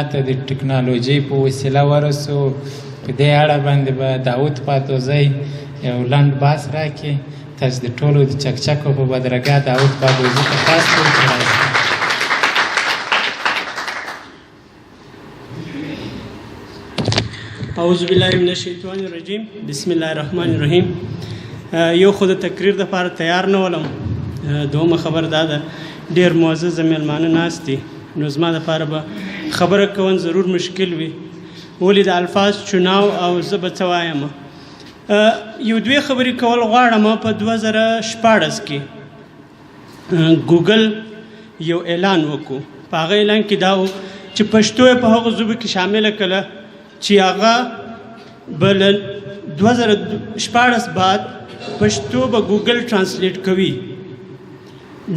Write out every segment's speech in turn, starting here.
ته د ټکنالوژۍ په وسیله ورسو. په دې اړه باندې به داود پاتوزی یو لنډ بحث راکړي. تاسو د ټولو د چکچکو په بدرګه داود پاتوزي ته خاص طور راشئ. اعوذ بالله من الشیطان الرجیم. بسم الله الرحمن الرحیم. یو خو د تقریر دپاره تیار نه ولم. دومه خبر دا ده ډېر معزز میلمانه ناست دي، نو زما دپاره به خبره کول ضرور مشکل وي، ولې د الفاظ چناو او زه به څه وایم. یو دوې خبرې کول غواړم. په 2014 کې ګوګل یو اعلان وکړو. په هغه اعلان کې دا و چې پښتو یې په هغو ژبو کې شامله کړه چې هغه به له 2014 بعد پښتو به ګوګل ټرانسلیټ کوي.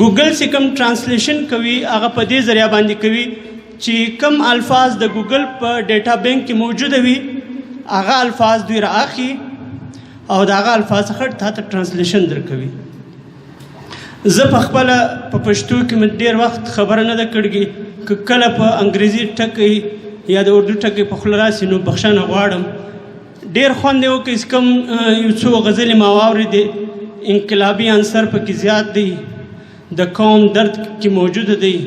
ګوګل چې کوم ټرانسلیشن کوي هغه په دې ذریعه باندې کوي چې کم الفاظ د ګوګل په ډیټا بینک کې موجوده وي هغه الفاظ دوی رااخلي او د هغه الفاظ څخه تا ته ټرانسلیشن درکوي. زه په خپله په پښتو کې مې ډېر وخت خبره نه ده کړې، که کله په انګریزي ټکی یا د اردو ټکی په خوله راسي نو بخښنه غواړم. ډېر خوند یې وکړ. کم یو څو غزلې ما واورېدې، انقلابي عنصر پکې زیات دی، د قوم درد کې موجود دی،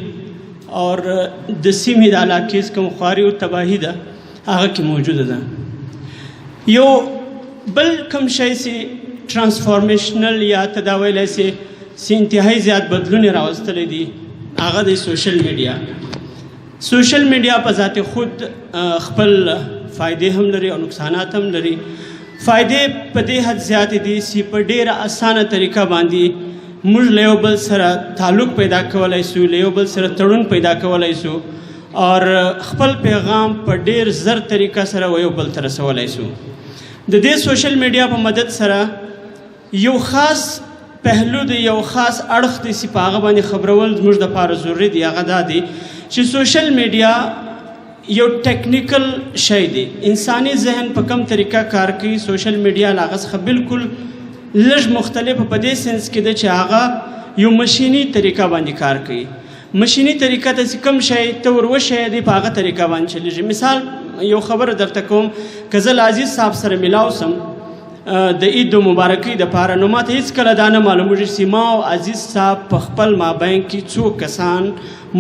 اور د سیمې د علاقې کوم خواري او تباهي ده هغه کې موجوده ده. یو بل کوم شی چې ټرانسفارمیشنل یا تداویلی چې انتهایی زیات بدلون یې راوستلی دي هغه د سوشل میډیا. سوشل میډیا په ذات خود خپل فائدې هم لري او نقصانات هم لري. فائدې په دې حد زیاتې دي چې په ډېره اسانه طریقه باندې موږ له یو بل سره تعلق پیدا کولی سو، له یو بل سره تړون پیدا کولی سو، اور خپل پیغام په ډېر زر طریقه سره یو بل ته رسولی سو. د دې سوشل میډیا په مدد سره یو خاص پهلو دی، یو خاص اړخ دی چې په هغه باندې خبرول زموږ دپاره ضروري دی. هغه دا دی چې سوشل میډیا یو ټیکنیکل شی دی. انساني ذهن په کم طریقه کار کوي. سوشل میډیا له هغه څخه بالکل لږ مختلفه په دې سنس کې ده چې هغه یو مشیني طریقه باندې کار کوي. مشیني طریقه ته چې کوم شی ته ور وښیې دی په هغه طریقه باندې چلیږي. مثال یو خبره درته کوم، که زه له عزیز صاحب سره میلاو سم د عید د مبارکۍ دپاره، نو ما ته هېڅکله دا نه معلومېږي چې ما او عزیز صاحب په خپل مابین کې څو کسان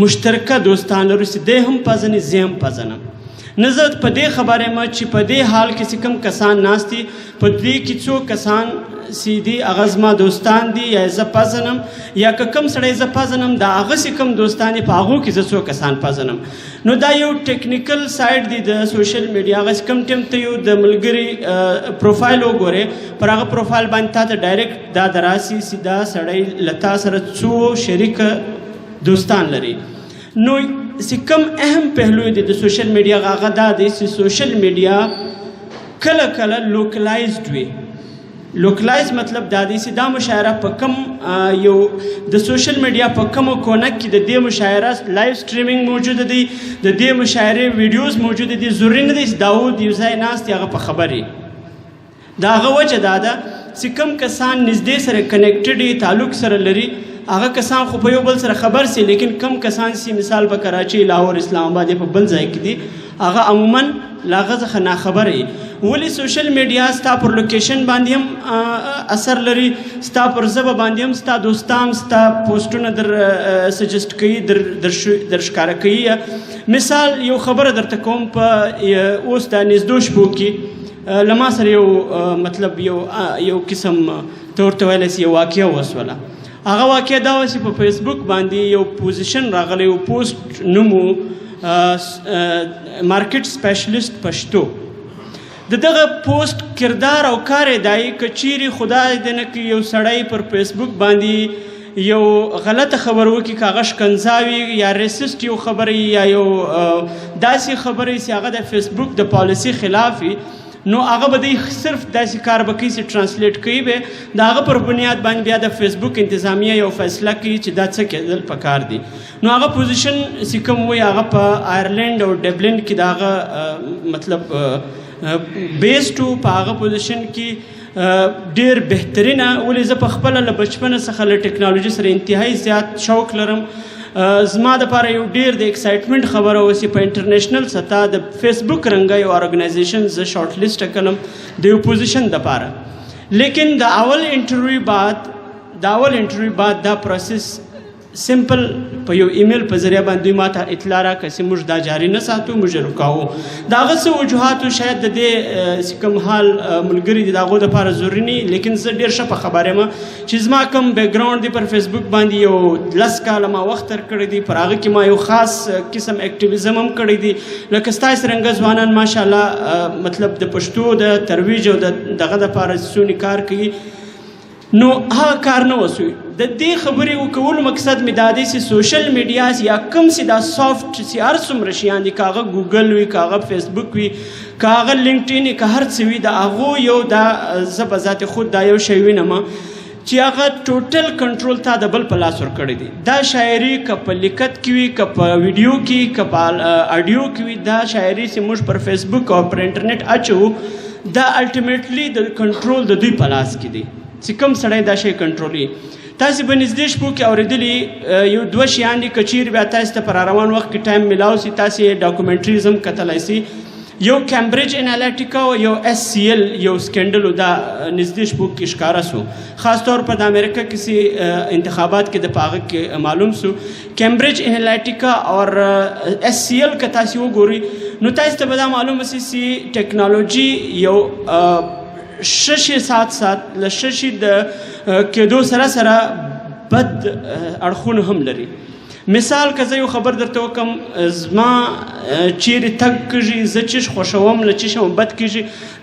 مشترکه دوستان لرو چې دی هم پېژني زه هم پېژنم. نه زه په دې خبره یم چې په دې حال کې چې کوم کسان ناست دي په دې کې څو کسان چې دي هغه زما دوستان دي یا زه پېژنم، یا که کوم سړی زه پېژنم د هغه چې کوم دوستان دي په هغو کې زه څو کسان پېژنم. نو دا یو ټیکنیکل سایډ دی د سوشل میډیا. هغه چې کوم ټیم ته یو د ملګري پروفایل وګورې، پر هغه پروفایل باندې تا ته ډایرکټ دا دراسي چې دا سړی له تا سره څو شریکه دوستان لري. نو چې کوم اهم پهلو دی د سوشل میډیا هغه دا دی چې سوشل میډیا کله کله لوکلایزډ وي. لوکلایز مطلب دا دی چې دا مشاعره په کم یو د سوشل میډیا په کومو کونک کې د دې مشاعره لایو سټریمینګ موجوده دی، د دې مشاعرې ویډیوز موجوده دي. ضروري نه دی چې داود یو ځای ناست هغه په خبرې. د هغه وجه دا ده چې کوم کسان نږدې سره کنیکټډ دي، تعلق سره لري، هغه کسان خو په یو بل سره خبر سي، لیکن کم کسان چې مثال په کراچۍ، لاهور، اسلام آباد په بل ځای کې دي هغه عموما له هغه څخه ناخبره وي. ولې سوشل میډیا ستا پر لوکیشن باندې هم اثر لري، ستا پر ژبه باندې هم ستا دوستان ستا پوسټونه در سجسټ کوي، در ښکاره کوي. مثال یو خبره درته کوم، په اوس د نږدو شپو کې له ما سره یو مطلب یو قسم ته ورته ویلی چې یو واقعه وسوله. هغه واقعه دا وه چې په فیسبوک باندې یو پوزیشن راغلی و، پوسټ نوم و مارکیټ سپیشلیسټ پښتو. د دغه پوسټ کردار او کار یې دا یې که چیرې خدای دې نه کړي یو سړی پر فیسبوک باندې یو غلطه خبر وکړي، که هغه ښکنځا وي یا ریسسټ یو خبره یا یو داسې خبره چې هغه د فیسبوک د پالیسي خلاف وي، نو هغه به دی صرف داسې کار به کوي چې ټرانسلیټ کوي به د هغه پر بنیاد باندې بیا د فیسبوک انتظامیه یو فیصله کوي چې دا څه کېدل پکار دي. نو هغه پوزیشن چې کوم وي هغه په آیرلینډ او ډبلن کې د هغه مطلب بیسډ و. په هغه پوزیشن کې ډېر بهترینه. ولې زه په خپله له بچپنه څخه له ټکنالوژي سره انتهایی زیات شوق لرم. زما دپاره یو ډېر د ایکسایټمنټ خبره اوس په انټرنیشنل سطح د فیسبوک رنګه یو ارګنایزیشن زه شارټ لیسټ کړم د یو پوزیشن دپاره، لیکن د اول انټرویو بعد دا پروسس سمپل په یو ایمیل په ذریعه باندې دوی ماته اطلاع راکړه چې موږ دا جاري نه ساتو، موږ یې رکاوو. د هغه څه وجوهاتو شاید د دې چې کوم حال ملګري دي د هغو دپاره ضروري نه، لیکن زه ډېر ښه په خبر یم چې زما کوم بیکګراؤنډ دی پر فیسبوک باندې یو 10 کاله ما وخت تېر کړی دی، پر هغه کې ما یو خاص قسم اکټیویزم هم کړی دی، لکه ستاسې څرنګه ځوانان ماشاءالله مطلب د پښتو د ترویج او دغه دپاره څونه کار کوي، نو هغه کار نه وسوی. د دې خبرې وکولو مقصد مې دا دی چې سوشل میډیا یا کوم چې دا سافټ چې هر څومره شیان دي، که هغه ګوګل وي، که هغه فیسبوک وي، که هغه لینکډین وي، که هر څه وي، د هغو یو دا زه په ذات خود دا یو شی وینم چې هغه ټوټل کنټرول تا د بل په لاس ورکړی دی. دا شاعري که په لیکت کې وي، که په ویډیو کې، که په اډیو کې وي، دا شاعري چې موږ پر فیسبوک او پر انټرنیټ اچو، دا الټیمیټلی د کنټرول د دوی په لاس کې دی چې کوم سړی دا شی کنټرولوي. تاسې به نږدې شپو کې اورېدلي یو 2 شیان دي، که چیرې بیا تاسې ته په راروان وخت کې ټایم میلاو سي تاسې ډاکومنټریز هم کتلی سي. یو کیمبریج انالیټیکا او یو SCL یو سکینډل دا نږدې شپو کې ښکاره سو، خاص طور په د امریکا کې سي انتخابات کې د پاغه کې معلوم سو. کیمبریج انالیټیکا اور SCL که تاسې وګورئ نو تاسې ته به دا معلومه سي چې ټیکنالوژي یو ششي سات له ششي د کېدو سره بد اړخونه هم لري. مثال که زه یو خبر درته وکم، زما چیرې تګ کېږي، زه چیش خوښوم، له چیشم بد کېږي،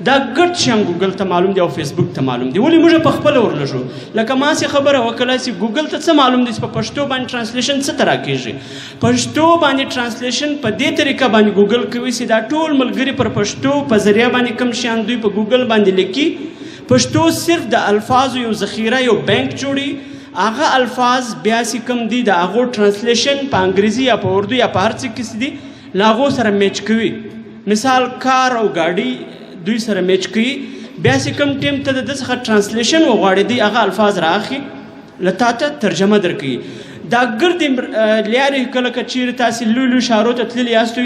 دا ګډ شیان ګوګل ته معلوم دی او فیسبوک ته معلوم دی. ولې موږ په خپله ورلږو؟ لکه ما سې خبره وکړه چې ګوګل ته څه معلوم دی چې په پښتو باندې ټرانسلیشن څه ته راکېږي. پښتو باندې ټرانسلیشن په دې طریقه باندې ګوګل کوي چې دا ټول ملګري پر پښتو په ذریعه باندې کوم شیان دوی په ګوګل باندې لیکي. پښتو صرف د الفاظو یو ذخیره، یو بینک جوړي، هغه الفاظ بیا چې کوم دي د هغو ټرانسلیشن په انګریزي یا په اردو یا په هر څه کې دي له هغو سره میچ کوي. مثال کار او ګاډي دوی سره میچ کوي، بیا چې کوم ټیم ته د ده څخه ټرانسلیشن وغواړي دوی هغه الفاظ رااخلي له تا ته ترجمه درکوي. دا ګردې لیارې کله که چیرې تاسې لوی لوی ښارو ته تللي یاستو،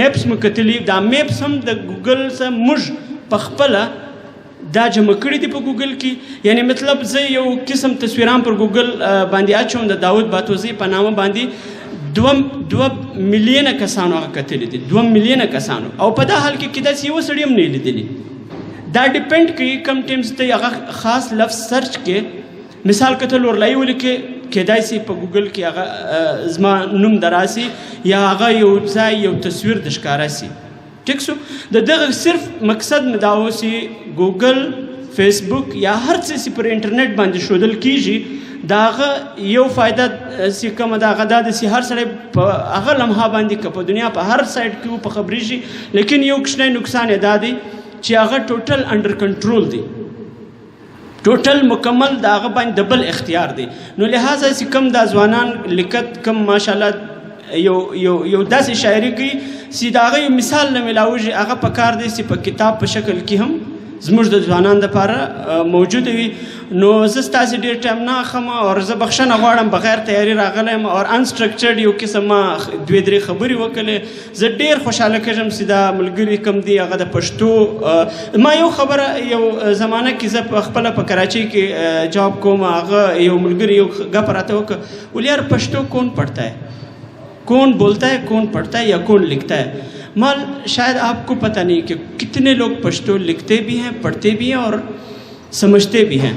میپس مو کتلي، دا میپس هم د ګوګل څخه موږ په خپله دا جمع کړي دي په ګوګل کې. یعنی مطلب زه یو قسم تصویران پر ګوګل باندې اچوم د داود باتوزي په نامه باندې 2 میلیونه کسانو هغه کتلي دي، 2 میلیونه کسانو، او په دا حال کې کېدای شي یو سړی هم نه یې لیدلي. دا ډیپینډ کوي کوم ټیمز ته هغه خاص لفظ سرچ کې. مثال که ته لورلایي ولیکې، کېدای شي په ګوګل کې هغه زما نوم دراسي یا هغه یو ځای یو تصویر د ښکاره سي. ټیک سو، د دغه صرف مقصد مې دا و چې ګوګل، فیسبوک یا هر څه چې پر انټرنیټ باندې ښودل کېږي، د هغه یو فایده چې کومه د هغه دا ده چې هر سړی په هغه لمحه باندې که په دنیا په هر سایډ کې و په خبرېږي، لیکن یو کوچنی نقصان یې دا دی چې هغه ټوټل انډر کنټرول دی، ټوټل مکمل د هغه باندې د بل اختیار دی. نو لہذا چې کوم دا ځوانان لیکت کوم ماشاءالله یو داسې شاعري کوي چې د هغه یو مثال نه میلاوږي، هغه په کار دی چې په کتاب په شکل کې هم زموږ د ځوانانو دپاره موجوده وي. نو زه ستاسې ډېر ټایم نه اخلم او زه بخښنه غواړم، بغیر تیاري راغلی یم او انسټرکچرډ یو قسم ما 2-3 خبرې وکړلې. زه ډېر خوشحاله کېږم چې دا ملګري کوم دي هغه د پښتو. ما یو خبره یو زمانه کې زه په خپله په کراچۍ کې جاب کوم، هغه یو ملګري یو ګپ راته وکړه، ولې یار پښتو کون پڑھتا ہے، کون بولتا ہے، کون پڑھتا ہے یا کون لکھتا ہے. مال شاید آپ کو پتہ نہیں کہ کتنے لوگ پشتو لکھتے بھی ہیں، پڑھتے بھی ہیں اور سمجھتے بھی ہیں.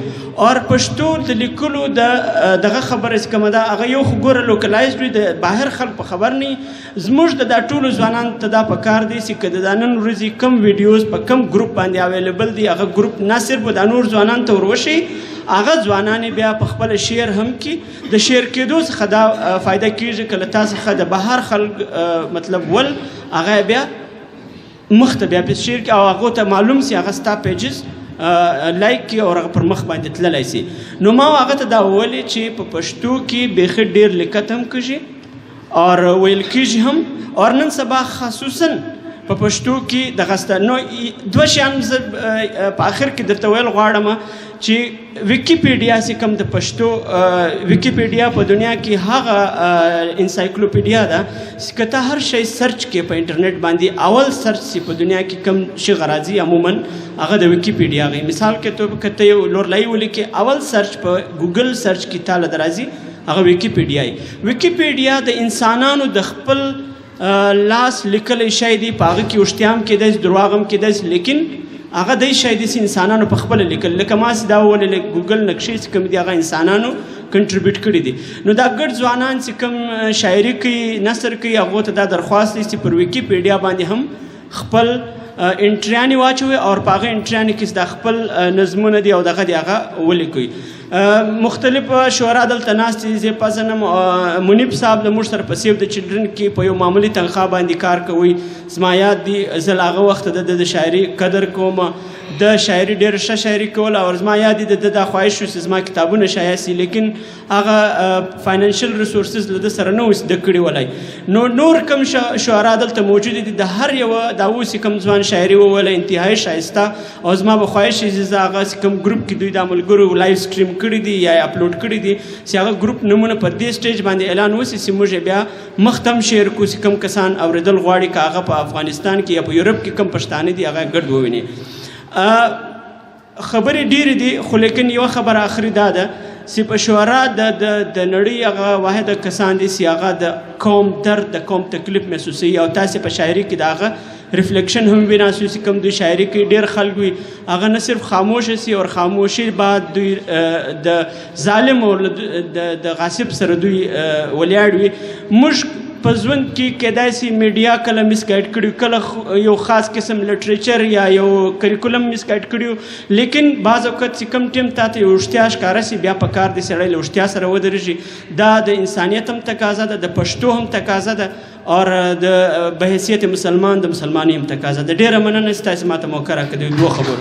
اور پښتو د لیکلو دغه خبره چې کومه ده هغه یو خو ګوره لوکلایزډ وي، د بهر خلک په خبر نه وي. زموږ د دا ټولو ځوانانو ته دا پکار دی چې که د دا نن ورځې کم ویډیوز په کم ګروپ باندې اویلیبل دي، هغه ګروپ نه صرف دا نور ځوانانو ته وروشي، هغه ځوانان بیا په خپله شیر هم کړي. د شیر کېدو څخه دا فایده کېږي که له تا څخه د بهر خلک مطلب ول هغه بیا مخ ته بیا شیر کړي او هغو ته معلوم سي هغه ستا پیجز لایک کړي او هغه پر مخ باندې تللی سي. نو ما هغه ته دا وویلې چې په پښتو کې بیخي ډېر لیکت هم کېږي او ویل کېږي هم، او نن سبا خصوصا په پښتو کې دغه سته. نو دوه شیان زه په آخر کې درته ویل غواړم چې ویکیپیډیا چې کوم د پښتو ویکیپیډیا په دنیا کې هغه انسایکلوپیډیا ده چې که ته هر شی سرچ کې په انټرنیټ باندې اول سرچ چې په دنیا کې کوم شي غراځي عموما هغه د ویکیپیډیا غي. مثال کې ته کته یو لورلای ولیکې اول سرچ په ګوګل سرچ کې تاله درازي هغه ویکیپیډیا. ویکیپیډیا د انسانانو د خپل لاس لیکلی شی دی، په هغه کې اوشتیام کېدای دروغ هم کېدای، لیکن هغه دی شی دی چې انسانانو په خپله لیکل. لکه ما چې دا وویل ګوګل نقشې چې کوم دي هغه انسانانو کنټریبیوټ کړي دي. نو دا ګډ ځوانان چې کوم شاعري کوي نثر کوي هغو ته دا درخواست دی چې پر ویکیپیډیا باندې هم خپل انټریانې واچوي او په هغه انټریانې کې د خپل نظمونه دي او دغه دي هغه ولیکوي. مختلف شعرا دلته ناست دي. زه پزنم منیب صاحب د موږ سره په سیو د چلډرن کې په یو معمولي تنخواه باندې کار کوي. زما یاد دي زه له هغه وخته د شاعري قدر کوم، د شاعري ډېره ښه شاعري کوله او زما یاد دي د دا خواهش و چې زما کتابونه شایع سي، لیکن هغه فاینانشل ریسورسز له ده سره نه و زده کړي ولای. نو نور کوم شعرا دلته موجود دي. د هر یوه دا اوس کوم ځوان شاعري وویله انتهایي ښایسته او زما به خواهش وي چې زه هغه کوم ګروپ کې دوی د ملګرو لایف سټریم کړي دي یا اپلوډ کړي دي چې هغه ګروپ نومونه په دې سټیج باندې اعلان وسي چې موږ بیا مختم شعر کو چې کوم کسان اوریدل غواړي که هغه په افغانستان کې یا په یورپ کې کوم پښتانه دي هغه ګډ وویني. خبرې ډېرې دي خو لیکن یوه خبره آخري دا ده چې په شعرا د نړۍ هغه واحده کسان دي چې هغه د قوم درد د قوم تکلیف محسوسوي او تاسې په شاعري کې د هغه ریفلیکشن هم ویناسو چې کوم دوی شاعري کې ډېر خلک وي هغه نه صرف خاموشه سي او خاموشي بعد دوی د ظالم او د غاصب سره دوی ولیاړ وي. موږ په ژوند کې کیدای سي میډیا کله مسګایډ کړي، کله یو خاص قسم لټریچر یا یو کریکولم مسګایډ کړي، لیکن بعض اوقات چې کوم ټیم تاته یو رښتیا ښکاره سي بیا په کار دی سړی له رښتیا سره ودرېږي. دا د انسانیت هم تقاضا ده، د پښتو هم تقاضا ده او د بحیثیت مسلمان د مسلمانۍ هم تقاضا ده. ډېره مننه چې تاسې ماته موقع راکړې دوه خبرو.